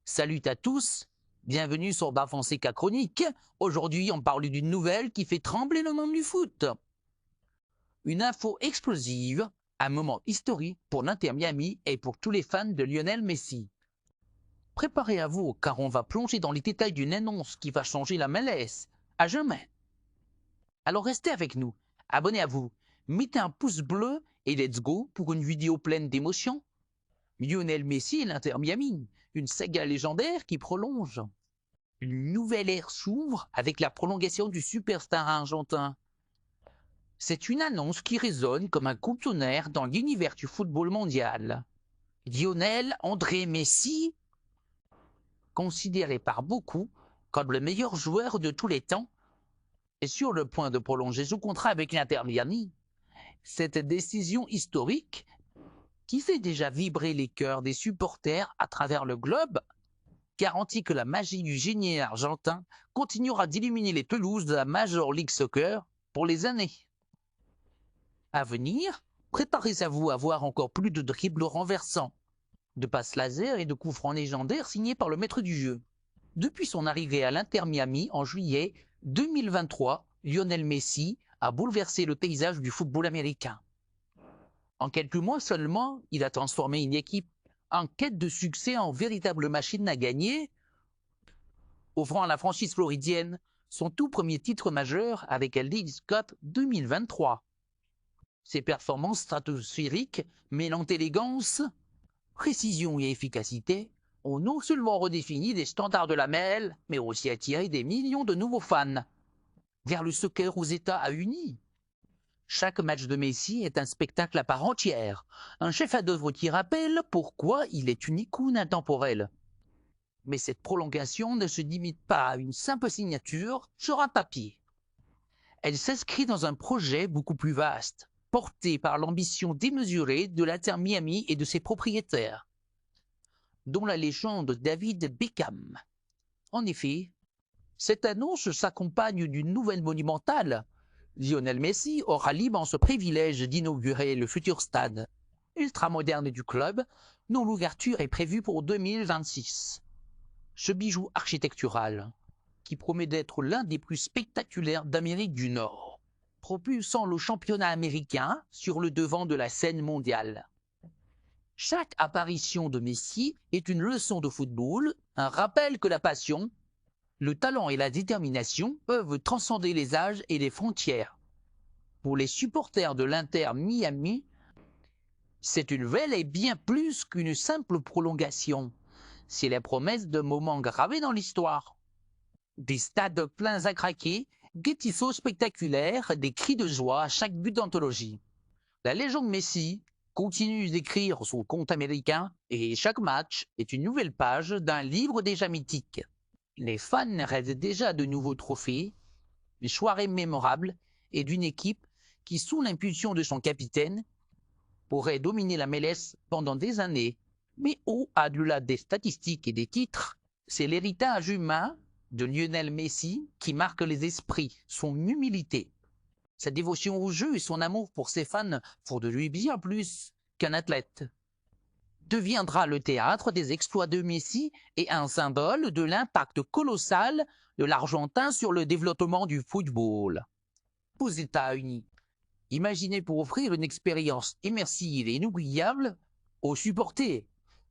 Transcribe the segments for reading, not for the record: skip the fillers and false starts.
Salut à tous, bienvenue sur Bas Fonseca Chronique. Aujourd'hui, on parle d'une nouvelle qui fait trembler le monde du foot. Une info explosive, un moment historique pour l'Inter Miami et pour tous les fans de Lionel Messi. Préparez à vous car on va plonger dans les détails d'une annonce qui va changer la MLS à jamais. Alors restez avec nous, abonnez à vous, mettez un pouce bleu et let's go pour une vidéo pleine d'émotions. Lionel Messi et l'Inter Miami, une saga légendaire qui prolonge. Une nouvelle ère s'ouvre avec la prolongation du superstar argentin. C'est une annonce qui résonne comme un coup de tonnerre dans l'univers du football mondial. Lionel André Messi, considéré par beaucoup comme le meilleur joueur de tous les temps, est sur le point de prolonger son contrat avec l'Inter Miami. Cette décision historique, qui fait déjà vibrer les cœurs des supporters à travers le globe, garantit que la magie du génie argentin continuera d'illuminer les pelouses de la Major League Soccer pour les années à venir. Préparez-vous à voir encore plus de dribbles renversants, de passes laser et de coups francs légendaires signés par le maître du jeu. Depuis son arrivée à l'Inter Miami en juillet 2023, Lionel Messi a bouleversé le paysage du football américain. En quelques mois seulement, il a transformé une équipe en quête de succès en véritable machine à gagner, offrant à la franchise floridienne son tout premier titre majeur avec la League Cup 2023. Ses performances stratosphériques, mêlant élégance, précision et efficacité, ont non seulement redéfini les standards de la ML, mais aussi attiré des millions de nouveaux fans vers le soccer aux États-Unis. Chaque match de Messi est un spectacle à part entière, un chef-d'œuvre qui rappelle pourquoi il est une icône intemporelle. Mais cette prolongation ne se limite pas à une simple signature sur un papier. Elle s'inscrit dans un projet beaucoup plus vaste, porté par l'ambition démesurée de l'Inter Miami et de ses propriétaires, dont la légende David Beckham. En effet, cette annonce s'accompagne d'une nouvelle monumentale. Lionel Messi aura l'immense privilège d'inaugurer le futur stade ultramoderne du club, dont l'ouverture est prévue pour 2026. Ce bijou architectural, qui promet d'être l'un des plus spectaculaires d'Amérique du Nord, propulsant le championnat américain sur le devant de la scène mondiale. Chaque apparition de Messi est une leçon de football, un rappel que la passion, le talent et la détermination peuvent transcender les âges et les frontières. Pour les supporters de l'Inter Miami, c'est une nouvelle et bien plus qu'une simple prolongation. C'est la promesse de moments gravés dans l'histoire. Des stades pleins à craquer, des tifos spectaculaires, des cris de joie à chaque but d'anthologie. La légende Messi continue d'écrire son compte américain et chaque match est une nouvelle page d'un livre déjà mythique. Les fans rêvent déjà de nouveaux trophées, de soirées mémorables et d'une équipe qui, sous l'impulsion de son capitaine, pourrait dominer la MLS pendant des années. Mais au-delà des statistiques et des titres, c'est l'héritage humain de Lionel Messi qui marque les esprits, son humilité. Sa dévotion au jeu et son amour pour ses fans font de lui bien plus qu'un athlète. Deviendra le théâtre des exploits de Messi et un symbole de l'impact colossal de l'Argentin sur le développement du football. Aux États-Unis, imaginez pour offrir une expérience immersive et inoubliable aux supporters.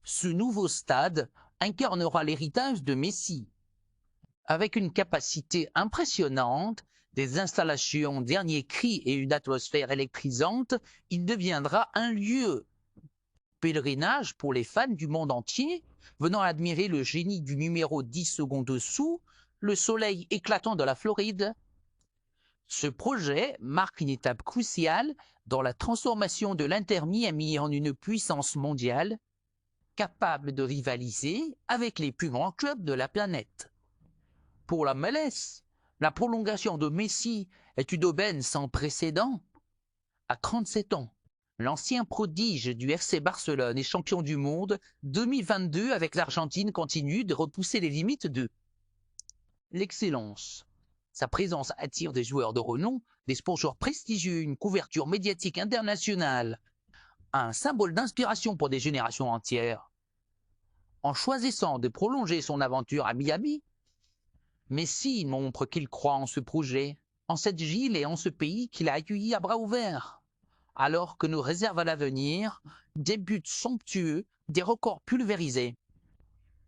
Ce nouveau stade incarnera l'héritage de Messi. Avec une capacité impressionnante, des installations dernier cri et une atmosphère électrisante, il deviendra un lieu pèlerinage pour les fans du monde entier, venant admirer le génie du numéro 10 secondes dessous, le soleil éclatant de la Floride. Ce projet marque une étape cruciale dans la transformation de l'Inter Miami en une puissance mondiale, capable de rivaliser avec les plus grands clubs de la planète. Pour la MLS, la prolongation de Messi est une aubaine sans précédent. À 37 ans, l'ancien prodige du FC Barcelone et champion du monde 2022 avec l'Argentine continue de repousser les limites de l'excellence. Sa présence attire des joueurs de renom, des sponsors prestigieux, une couverture médiatique internationale, un symbole d'inspiration pour des générations entières. en choisissant de prolonger son aventure à Miami, Messi montre qu'il croit en ce projet, en cette ville et en ce pays qu'il a accueilli à bras ouverts. Alors que nous réserve à l'avenir des buts somptueux, des records pulvérisés.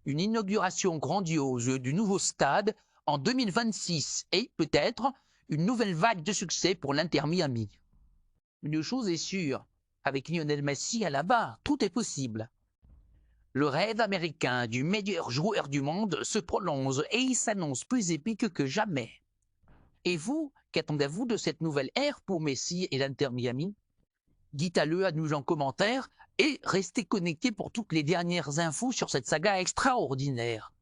Une inauguration grandiose du nouveau stade en 2026 et peut-être une nouvelle vague de succès pour l'Inter Miami. Une chose est sûre, avec Lionel Messi à la barre, tout est possible. Le rêve américain du meilleur joueur du monde se prolonge et il s'annonce plus épique que jamais. Et vous, qu'attendez-vous de cette nouvelle ère pour Messi et l'Inter Miami? Dites-le à nous en commentaire et restez connectés pour toutes les dernières infos sur cette saga extraordinaire.